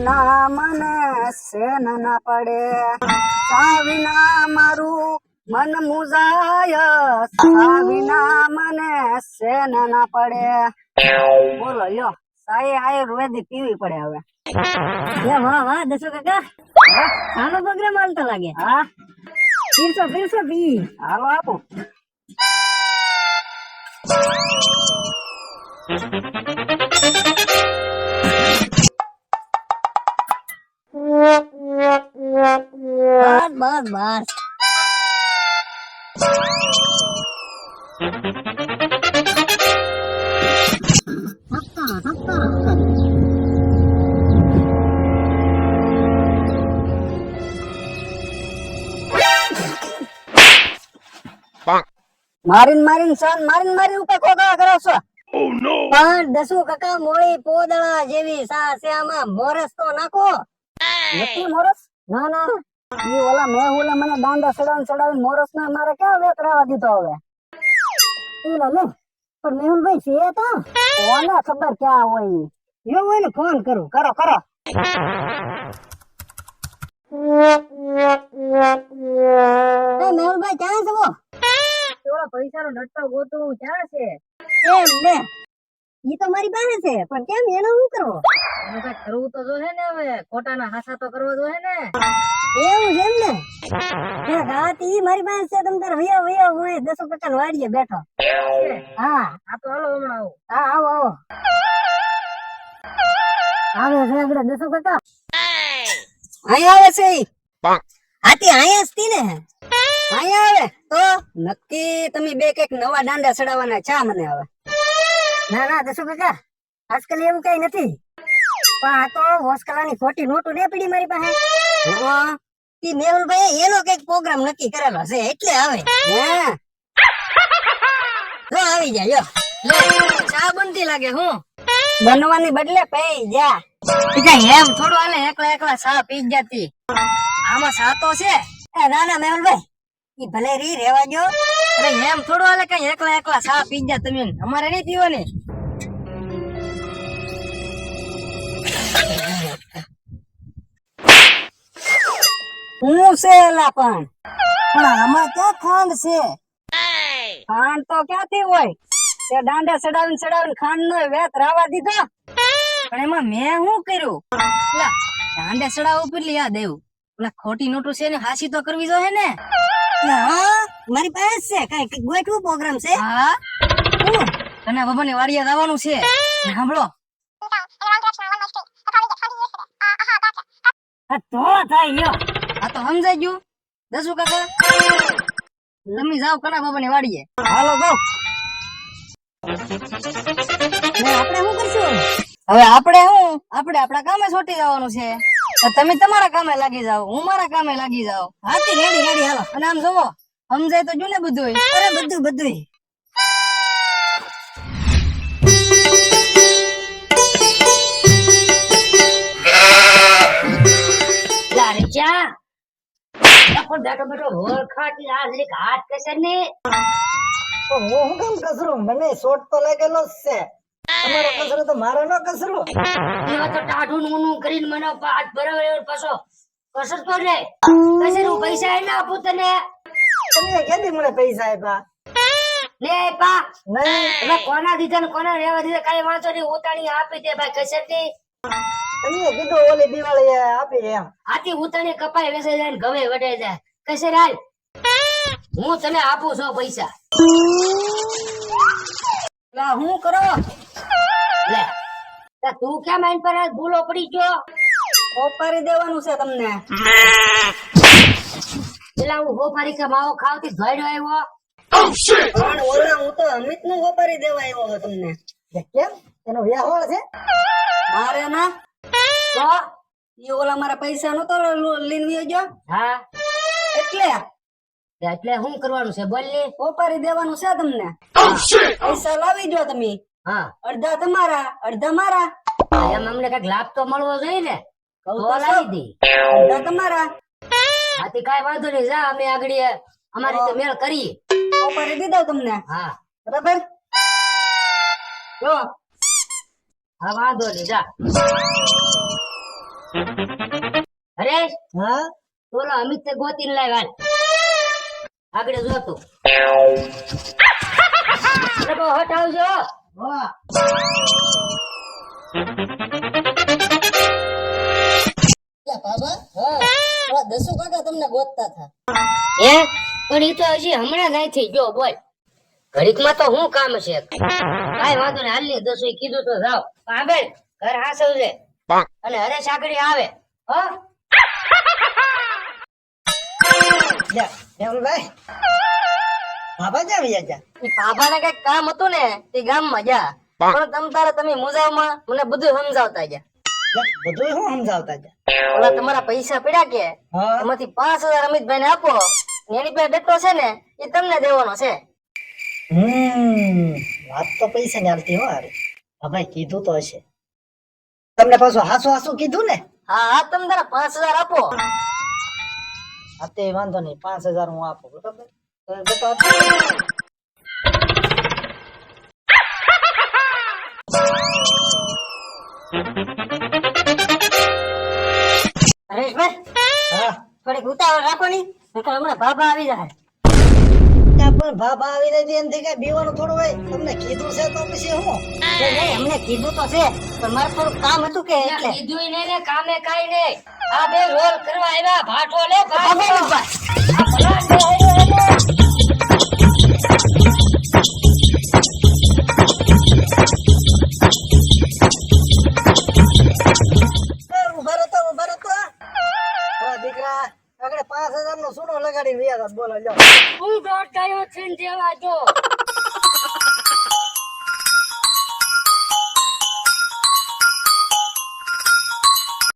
વિના મને સેન ના પડે, સા વિના મારું મન મુજાય, સા વિના મને સેન ના પડે. બોલો લ્યો, સાઈ આયુર્વેદિક પીવી પડે હવે. વાહ વાહ દસુ કાકા, સાનો પ્રોગ્રામ હાલતો લાગે. હા, પીરસો પીરસો પી. હાલો આપો. બસ બસ બસ. થપકા થપકા. મારીન મારીન સન મારીન મારીન ઉપર કોકા કરો છો. પણ દસુ કાકા મોળી પોદળા જેવી સા છે, આમાં મોરસ તો નાખો. નથી મોરસ? ના ના ઈ ઓલા મેહુલે મને દાંડા ચડાવીને મોરસ ને મારે ક્યાં વેતરાવા દીધો હવે. એલા લે, પણ મેહુલભાઈ છે તો કોને ખબર ક્યાં હોય ઈ. એવું હોય ને ફોન કરું. કરો કરો. એ મેહુલભાઈ ક્યાં છો? ઓલા પૈસાનો ડટ્ટો ગોતું ક્યાં છે? એમ લે, ઈ તો મારી પાસે છે, પણ કેમ એનો શું કરવો? એનું કઈ કરવું તો જોહે ને, હવે ખોટાના હાસા તો કરવા જોહે ને. એવું છે એમ ને? રાત ઈ મારી પાસે છે, તમ તાર વયો વયો હોય દસુ કાકા વાડીએ બેઠો. હા આ તો હાલો હમણાં આવું. હા આવો આવો. આવે છે આગળ દસુ કાકા. અહીંયા આવે છે ઈ. હાથી અહીંયા જ તી ને. અહીંયા આવે તો નક્કી તમે બે કઈક નવા દાંડા ચડાવવાના છે મને હવે. ના ના દસુ કાકા, આજકાલ એવું કઈ નથી, પણ આ તો હોસકલાની ખોટી નોટો ને પડી મારી પાસે. હા, ઈ મેહુલભાઈ એનો કઈક પ્રોગ્રામ નક્કી કરેલો છે એટલે આવે. હે જો આવી જાય યો. ચા બનતી લાગે હું બનવાની બદલે પઈ જા. એમ થોડું હાલે, એકલા એકલા ચા પી જતી. આમાં ચા તો છે. એ ના ના મેહુલભાઈ, ઈ ભલે રી રેવા દો. અરે એમ થોડું હાલે, કઈ એકલા એકલા ચા પી જા તમે, અમારે નહીં પીવાની. હું છે એલા પણ આમાં ક્યાં ખાંડ છે? ખાંડ તો ક્યાંથી હોય? તે દાંડા ચડાવીને ખાંડ નો વેત રાવા દીધો. પણ એમાં મેં શું કર્યું? પેલા દાંડા ચડાવવા ઉપર યાદ આવ્યું, પેલા ખોટી નોટો છે ને હાસી તો કરવી જોઈએ ને. હા મારી પાસે છે, કઈ ગોઠવું પ્રોગ્રામ છે. હા, તને બાબા ને વાડીએ જવાનું છે. સાંભળો, તો થાય લ્યો. આ તો સમજાઈ ગયું દસુ કાકા. તમે જાઓ કના બાબા ની વાડીએ. હાલો જાઓ. આપણે શું કરશું હવે આપણે આપણા કામે છોટી જવાનું છે. તો તમે તમારા કામે લાગી જાઓ, હું મારા કામે લાગી જાઉં. હાથી રેડી રેડી હાલો. અને આમ જોવો, સમજાય તો જો ને બધું. અરે બધું બધું. હું કેમ કસરું? મને શોટ તો લાગેલો જ છે. તમારો કસરો તો મારો નો કસરો. તો ટાઢું નું કરીને મને હાથ બરાબર પાછો કસરતો રે. કસરું પૈસા એને આપું તને. તમે ક્યાંથી મને પૈસા આપ્યા? લે પા નહીં, હવે કોના દીધા ને કોના રેવા દીધા કઈ વાંચો નહીં. ઉતાણી આપી દે ભાઈ કસરતી. તમે કીધું ઓલી દિવાળી આપી એમ. આથી ઉતાણી કપાઈ વેચાઈ જાય ને ઘવે વઢાઈ જાય. કસર હાલ, હું તને આપું છું પૈસા. લા હું કરો લે, તું કેમ આઈન પર ભૂલો પડી ગયો? ઓપારી દેવાનું છે તમને. પેલા હું ગોપારી કે માવો ખાવતી ધોઈડો આવ્યો. પણ ઓલા હું તો અમિત નું ગોપારી દેવા આવ્યો હતો તમને. કેમ? એનો વ્યાહોળ છે? મારે ના તો ઈ ઓલા મારા પૈસા નતો લઈને વયો ગયો. હા એટલે શું કરવાનું છે બોલ ને. ઓપારી દેવાનું છે તમને. પૈસા લાવી જો તમે. હા, અડધા તમારા અડધા મારા. એમ અમને કઈક લાભ તો મળવો જોઈએ ને. તો લાવી દી. અડધા તમારા. આથી કઈ વાંધો નહીં, જા અમે આગળ અમારી રીતે મેળ કરીએ. ઓપારી દીધો તમને. હા બરાબર. જો હા વાંધો નહીં, જા. હરેશ હા બોલો અમિત તે ગોતીને લાવ હાલ આગળ જોતો અરે બહુ હટાવજો વાહ બાબા હા દસુ કાકા તમને ગોતતા હતા હે પણ ઈ તો હજી હમણાં નહીં થઈ ગયો બોલ ઘડીકમાં તો શું કામ છે કાઈ વાંધો નહીં હાલ ની દસું કીધું તો જાવ આબે ઘર હાસવ છે અને હરેશ આગળ આવે હો ભાઈ બાબા ક્યાં વયા જા ઈ બાબાને કઈક કામ હતું ને તે ગામમાં જા પણ તમ તારે તમે મુજાવમાં મને બધું સમજાવતા ગયા બધું હું સમજાવતા જા ઓલા તમારા પૈસા પડ્યા કે હા એમાંથી 5000 અમિતભાઈ ને આપો ને એની પાસે ડટ્ટો છે ને એ તમને દેવાનો છે વાત તો પૈસા ની આવતી હો અરે ભાઈ કીધું તો હશે તમને પાછું હાસુ હાસુ કીધું ને હા હા તમે તારા 5000 આપો હા તે વાંધો નહીં 5000 હું આપું બરાબર તો બેટા આપો. હરેશભાઈ હા થોડીક ઉતાવળ રાખો ની નકર હમણાં બાબા આવી જાય ત્યાં પણ બાબા આવી રહી એમ કઈ બીવાનું થોડું હોય તમને કીધું છે તો પછી હું નહીં અમને કીધું તો છે પણ મારે થોડું કામ હતું કે એટલે કીધું નહીં ને કામે કાઈ નહીં આ બે રોલ કરવા આવ્યા ભાઠો લે ભાઠો ઉભા રહેતો દીકરા આગળ 5000 નો સોનો લગાડી રહ્યા બોલો લો હું દોડ ગયો છે ને જેવા જો